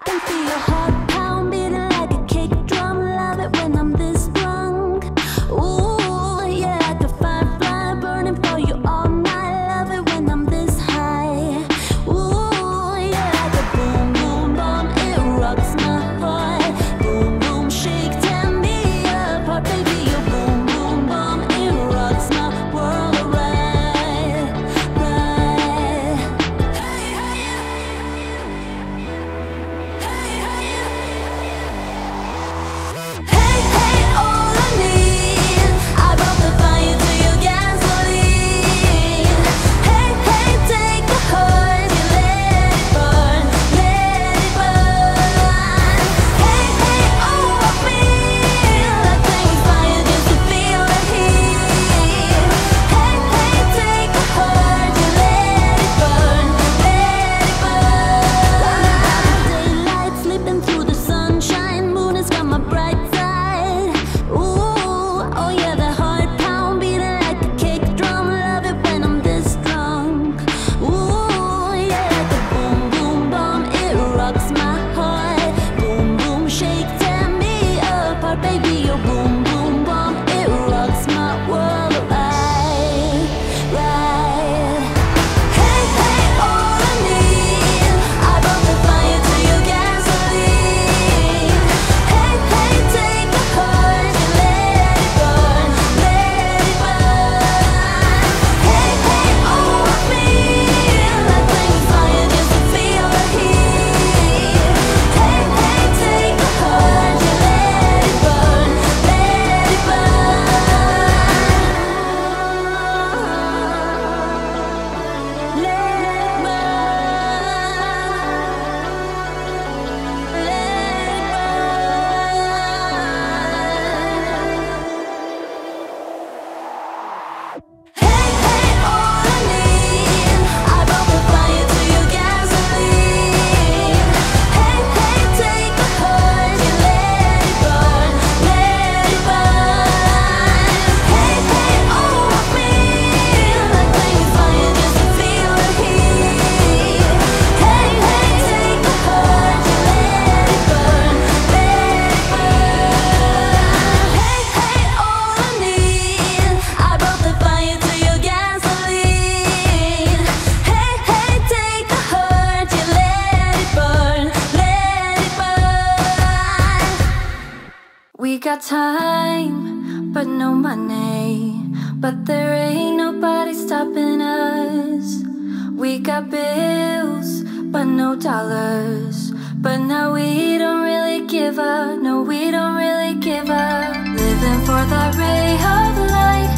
can feel your heart pound, beating like a kick drum. Love it when I'm this drunk. Ooh, yeah, like a firefly burning for you all night. Love it when I'm this high. Ooh, yeah, like a boom, boom, bomb. It rocks my heart. Boom, boom, shake, tear me apart, baby. Your boom, boom, bomb. It rocks my world right, right. Hey, hey, hey, hey, all I need, I brought the fire to your gasoline. Hey, hey, take the heart, you let it burn, let it burn. Hey, hey, oh, I feel like playing fire just to feel the heat. Hey, hey, take the heart, you let it burn, let it burn. Daylight, sleeping through the sunshine. Moon has got my bright side. Ooh, oh yeah, the heart pound, beating like a kick drum. Love it when I'm this drunk. Ooh, yeah, like a boom, boom, bomb. It rocks my heart. Boom, boom, shake, tear me apart, baby. Your boom, boom, bomb. It rocks my world right, right. Hey, hey, all I need, I brought the fire to your gasoline. Hey, hey, take the heart, you let it burn, let it burn. Hey, hey, oh, I feel like playing fire just to feel the heat. Hey, hey, take the heart, you let it burn, let it burn. Hey, hey, all I need, I brought the fire to your gasoline. Hey, hey, take the heart, you let it burn, let it burn. Hey, hey, oh, I feel like playing fire just to feel the heat. Hey, hey, take the heart, you let it burn, let it burn. Hey, hey, all I need, I brought the fire to your gasoline. Hey, hey, take the heart, you let it burn, let it burn. We got time, but no money. But there ain't nobody stopping us. We got bills, but no dollars. But now we don't really give up. No, we don't really give up. Living for that ray of light.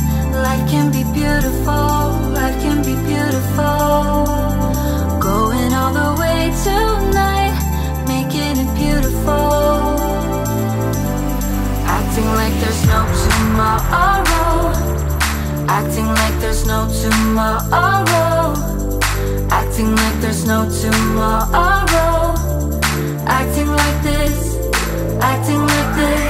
Life can be beautiful. Life can be beautiful. Going all the way tonight, making it beautiful. Acting like there's no tomorrow. Acting like there's no tomorrow. Acting like there's no tomorrow. Acting like this. Acting like this.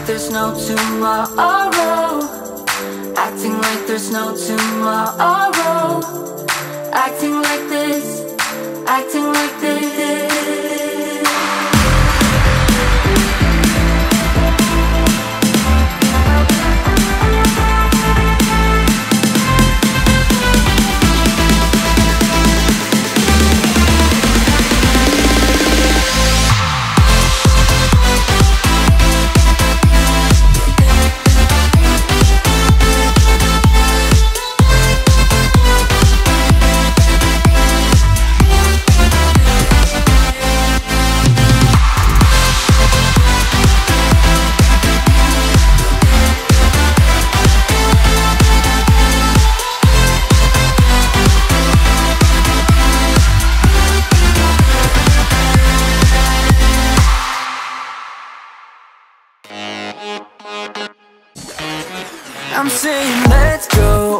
there's no tomorrow. Acting like there's no tomorrow. I'm saying let's go,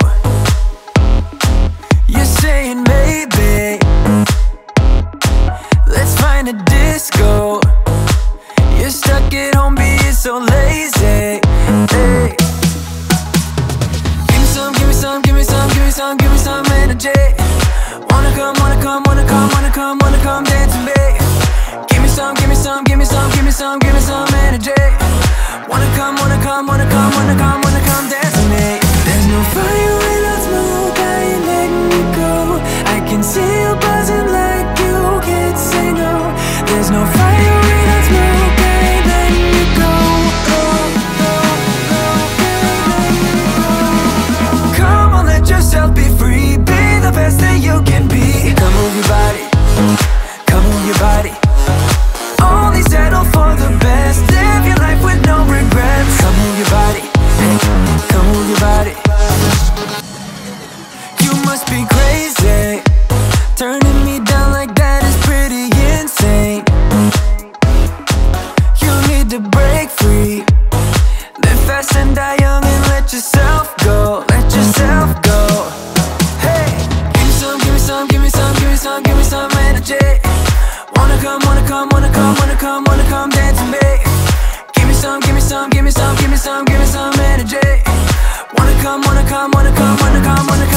you're saying maybe. Let's find a disco. You're stuck at home being so lazy. Hey. Give me some, give me some, give me some, give me some, give me some energy. Wanna come, wanna come, wanna come, wanna come, wanna come dance with me. Give me some, give me some, give me some, give me some, give me some energy. Wanna come, wanna come, wanna come, wanna come, wanna come dance with me. There's no fire without smoke, I ain't letting you go. I can see you buzzing like you can't say no. There's no fire without smoke, I ain't letting you go. Come on, let yourself be free. Be the best that you can be. Come move your body, come move your body. Only settle for the best. Live your life with no regrets. Come move your body, hey, come move your body. You must be crazy. Turning me down like that is pretty insane. You need to break free. Live fast and die young and let yourself go. Let yourself go. Hey, give me some, give me some, give me some, give me some, give me some energy. Wanna come, wanna come, wanna come, wanna come, wanna come dance with me. Give me some, give me some, give me some, give me some, give me some energy. Wanna come, wanna come, wanna come, wanna come, wanna come.